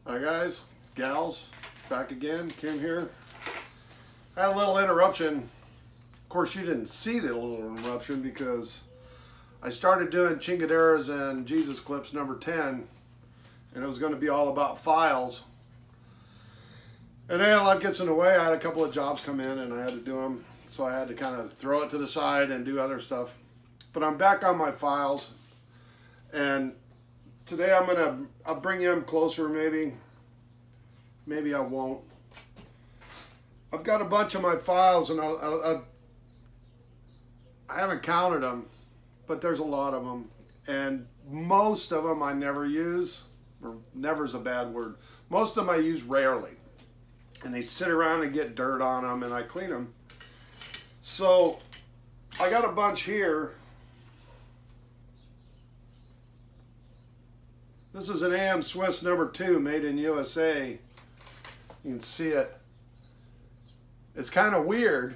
Hi guys, gals, back again, Kim here. I had a little interruption. Of course you didn't see the little interruption because I started doing Chingaderas and Jesus Clips number 10, and it was going to be all about files. And then life gets in the way. I had a couple of jobs come in and I had to do them, so I had to kind of throw it to the side and do other stuff. But I'm back on my files, and today I'll bring them closer, maybe I won't. I've got a bunch of my files, and I haven't counted them, but there's a lot of them, and most of them I never use, or never is a bad word. Most of them I use rarely, and they sit around and get dirt on them, and I clean them. So I got a bunch here. This is an AM Swiss number 2 made in USA. You can see it. It's kind of weird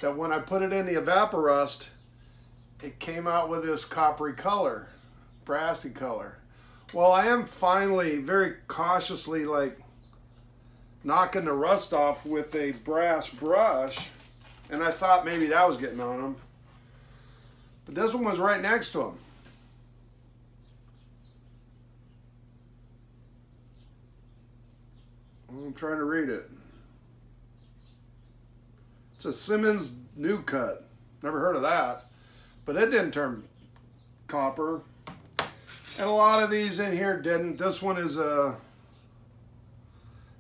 that when I put it in the evaporust, it came out with this coppery color, brassy color. Well, I am finally very cautiously knocking the rust off with a brass brush, and I thought maybe that was getting on them. But this one was right next to them. I'm trying to read it. It's a Simmons New Cut. Never heard of that. But it didn't turn copper. And a lot of these in here didn't. This one is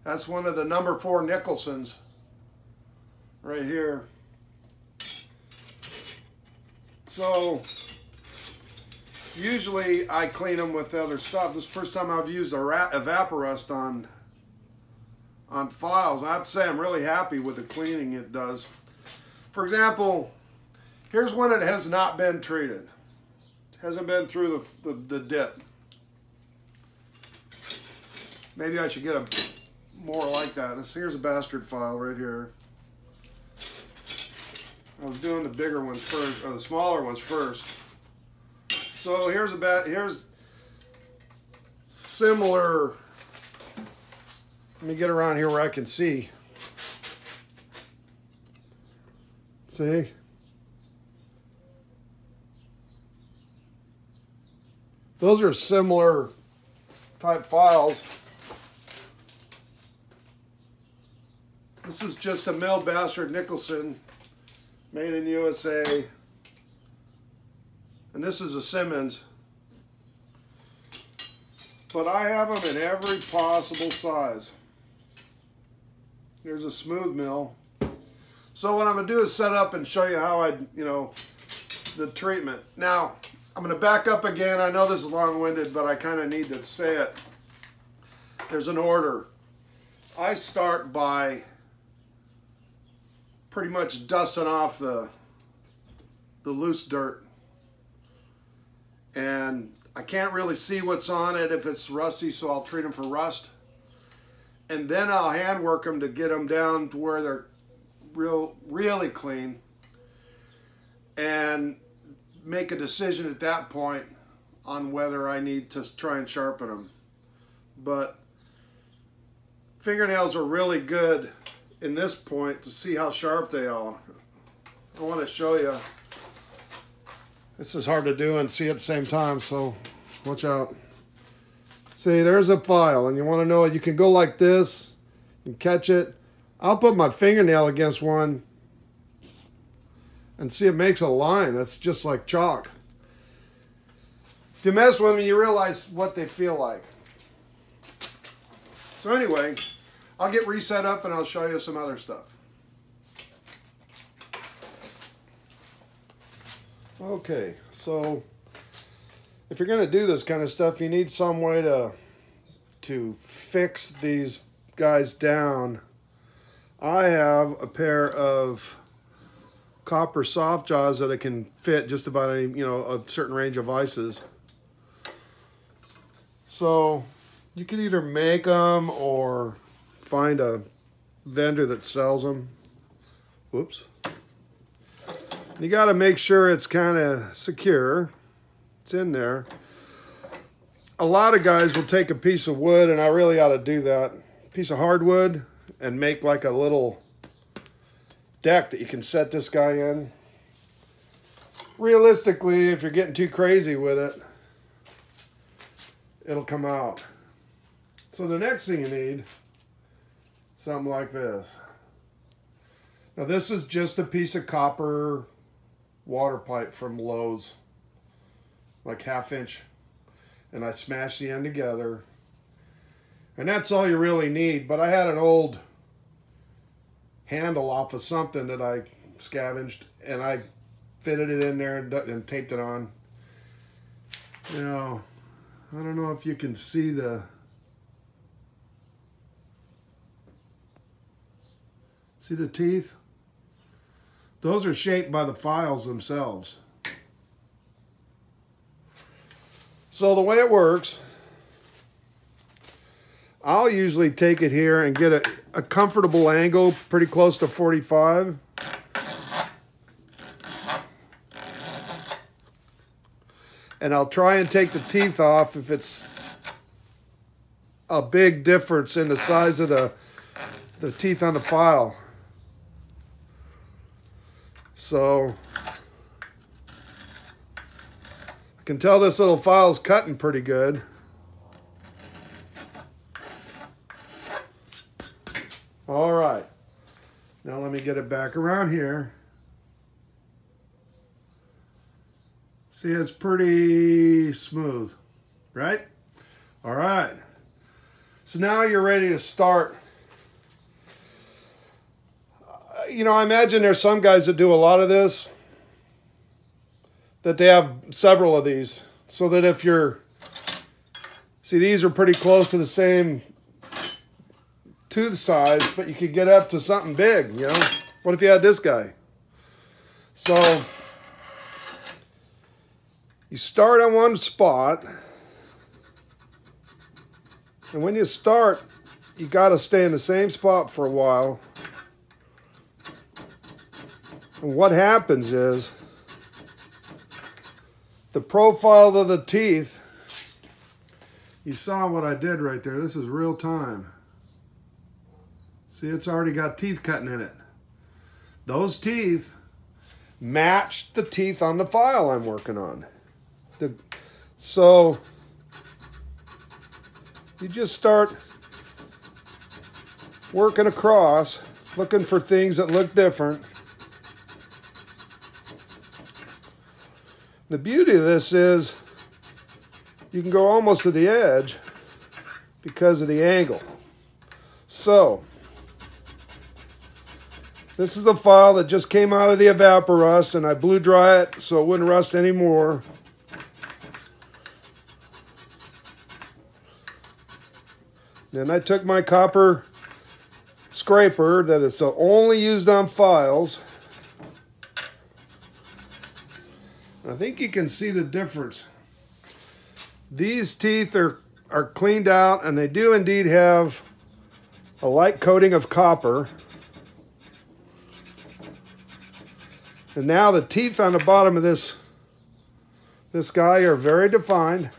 that's one of the number 4 Nicholsons. Right here. So usually I clean them with other stuff. This is the first time I've used evaporust on files. I have to say I'm really happy with the cleaning it does. For example, here's one that has not been treated. It hasn't been through the dip. Maybe I should get a more like that. Here's a bastard file right here. I was doing the bigger ones first, or the smaller ones first. So here's similar. Let me get around here where I can see. See? Those are similar type files. This is just a Mill Bastard Nicholson made in USA. And this is a Simmons. But I have them in every possible size. Here's a smooth mill. So what I'm going to do is set up and show you how the treatment. Now, I'm going to back up again. I know this is long-winded, but I kind of need to say it. There's an order. I start by pretty much dusting off the loose dirt. And I can't really see what's on it if it's rusty, so I'll treat them for rust. And then I'll hand work them to get them down to where they're really clean, and make a decision at that point on whether I need to try and sharpen them. But fingernails are really good in this point to see how sharp they are. I want to show you. This is hard to do and see at the same time, so watch out. See, there's a file, and you want to know it. You can go like this and catch it. I'll put my fingernail against one and see it makes a line. That's just like chalk. If you mess with them, you realize what they feel like. So anyway, I'll get reset up and I'll show you some other stuff. Okay, so if you're going to do this kind of stuff, you need some way to fix these guys down. I have a pair of copper soft jaws that I can fit just about any, a certain range of vices. So you can either make them or find a vendor that sells them. Whoops. You got to make sure it's kind of secure. It's in there. a lot of guys will take a piece of wood, and I really ought to do that, piece of hardwood, and make like a little deck that you can set this guy in. Realistically, if you're getting too crazy with it, it'll come out. So the next thing you need, something like this. Now this is just a piece of copper water pipe from Lowe's, like 1/2 inch, and I smashed the end together, and that's all you really need. But I had an old handle off of something that I scavenged, and I fitted it in there and taped it on. Now, I don't know if you can see the teeth? Those are shaped by the files themselves. So the way it works, I'll usually take it here and get a comfortable angle, pretty close to 45. And I'll try and take the teeth off if it's a big difference in the size of the teeth on the file. So I can tell this little file's cutting pretty good. All right, now let me get it back around here. See, it's pretty smooth, right? All right, so now you're ready to start. You know, I imagine there's some guys that do a lot of this, that they have several of these, so that if you're, see, these are pretty close to the same tooth size, but you could get up to something big, you know? What if you had this guy? So you start on one spot, and when you start, you got to stay in the same spot for a while. And what happens is, the profile of the teeth, you saw what I did right there. This is real time. See, it's already got teeth cutting in it. Those teeth match the teeth on the file I'm working on. So you just start working across, looking for things that look different. The beauty of this is you can go almost to the edge because of the angle. So this is a file that just came out of the evaporust, and I blew dry it so it wouldn't rust anymore. Then I took my copper scraper that is only used on files. I think you can see the difference. These teeth are cleaned out, and they do indeed have a light coating of copper. And now the teeth on the bottom of this guy are very defined.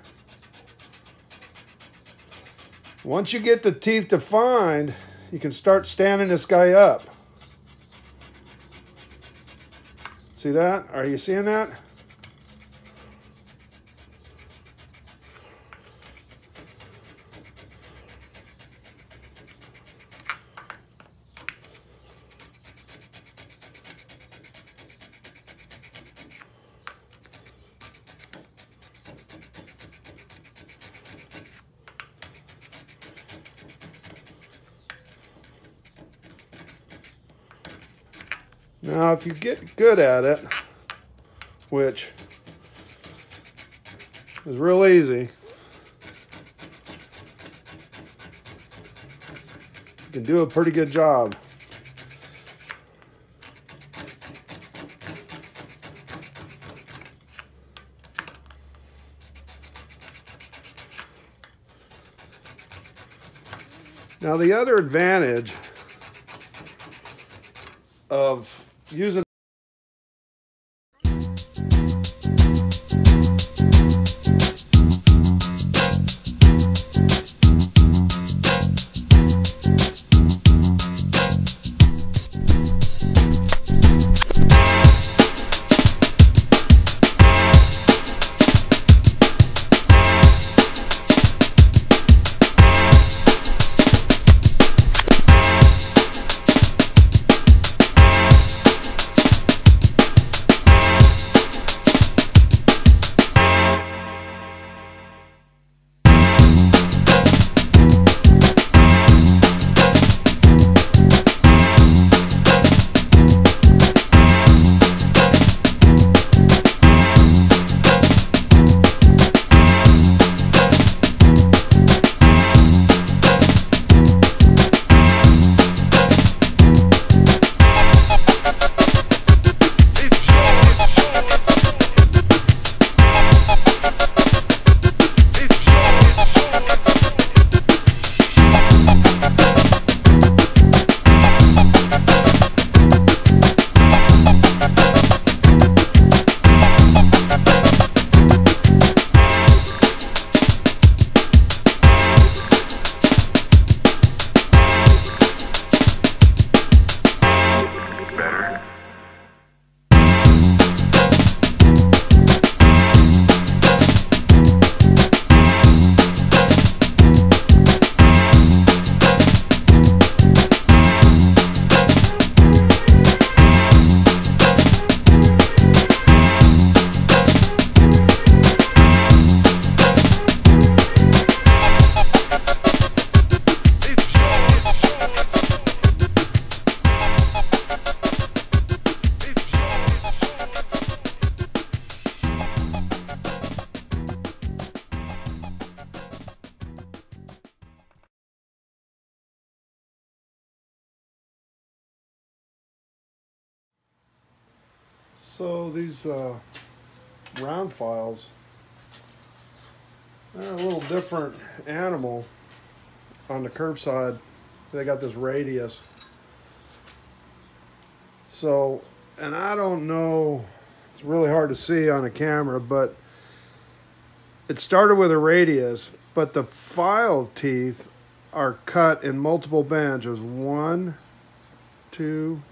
Once you get the teeth defined, you can start standing this guy up. See that? Are you seeing that? Now, if you get good at it, which is real easy, you can do a pretty good job. Now, the other advantage of using So these round files, they're a little different animal on the curve side. They got this radius. So, and I don't know, it's really hard to see on a camera, but it started with a radius, but the file teeth are cut in multiple bands. There's 1, 2,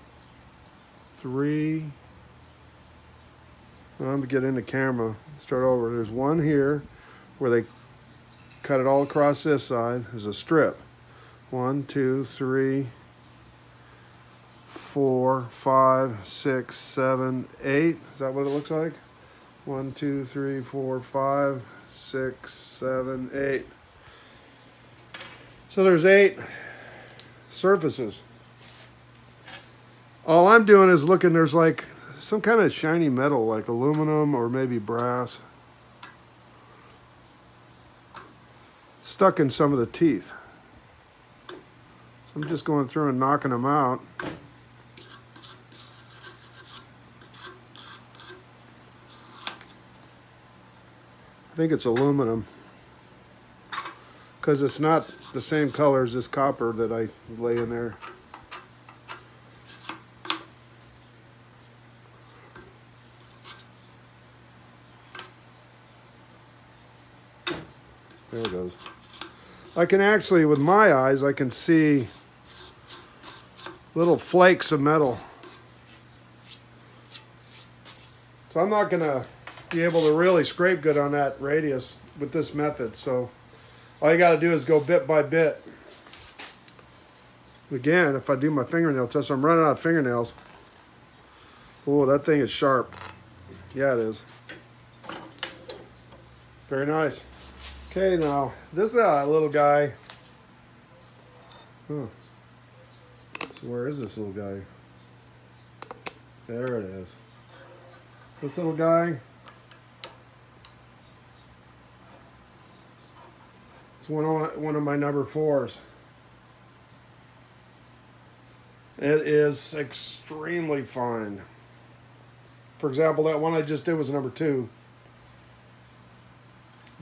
3. I'm going to get in the camera, start over. There's one here where they cut it all across this side. There's a strip. 1, 2, 3, 4, 5, 6, 7, 8. Is that what it looks like? 1, 2, 3, 4, 5, 6, 7, 8. So there's 8 surfaces. All I'm doing is looking, there's like some kind of shiny metal, like aluminum or maybe brass, stuck in some of the teeth. So I'm just going through and knocking them out. I think it's aluminum because it's not the same color as this copper that I lay in there. There it goes. I can actually, with my eyes, I can see little flakes of metal. So I'm not going to be able to really scrape good on that radius with this method. So all you got to do is go bit by bit. Again, if I do my fingernail test, I'm running out of fingernails. Oh, that thing is sharp. Yeah, it is. Very nice. Okay, now, this is a little guy. Huh. So where is this little guy? There it is. This little guy. It's one of my number 4s. It is extremely fine. For example, that one I just did was number 2.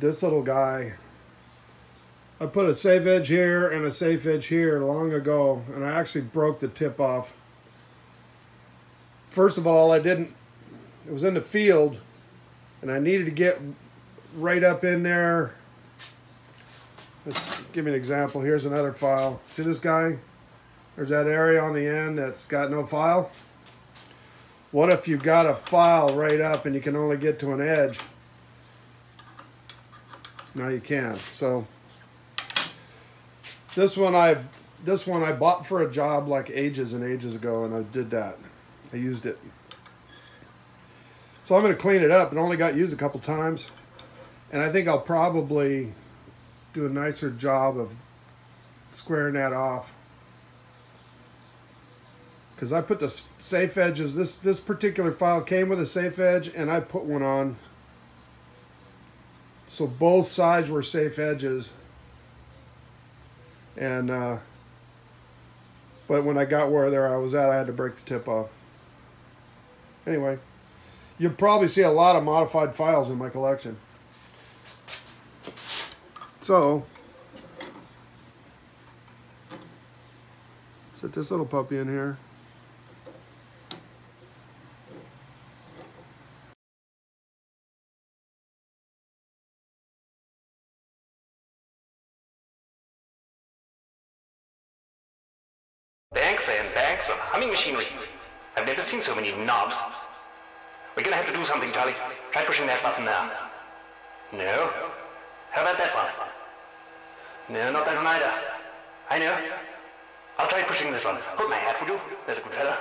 This little guy, I put a safe edge here and a safe edge here long ago, and I actually broke the tip off. First of all, it was in the field, and I needed to get right up in there. Let's give me an example. Here's another file. See this guy? There's that area on the end that's got no file. What if you've got a file right up and you can only get to an edge? Now you can. So this one I bought for a job like ages and ages ago, and I did that. I used it. So I'm going to clean it up. It only got used a couple times, and I think I'll probably do a nicer job of squaring that off. Because I put the safe edges, this particular file came with a safe edge, and I put one on. So both sides were safe edges. And, but when I got where I was at, I had to break the tip off. Anyway, you'll probably see a lot of modified files in my collection. So, set this little puppy in here. Banks and banks of humming machinery. I've never seen so many knobs. We're gonna have to do something, Charlie. Try pushing that button now. No? How about that one? No, not that one either. I know. I'll try pushing this one. Hold my hat, would you? There's a good fella.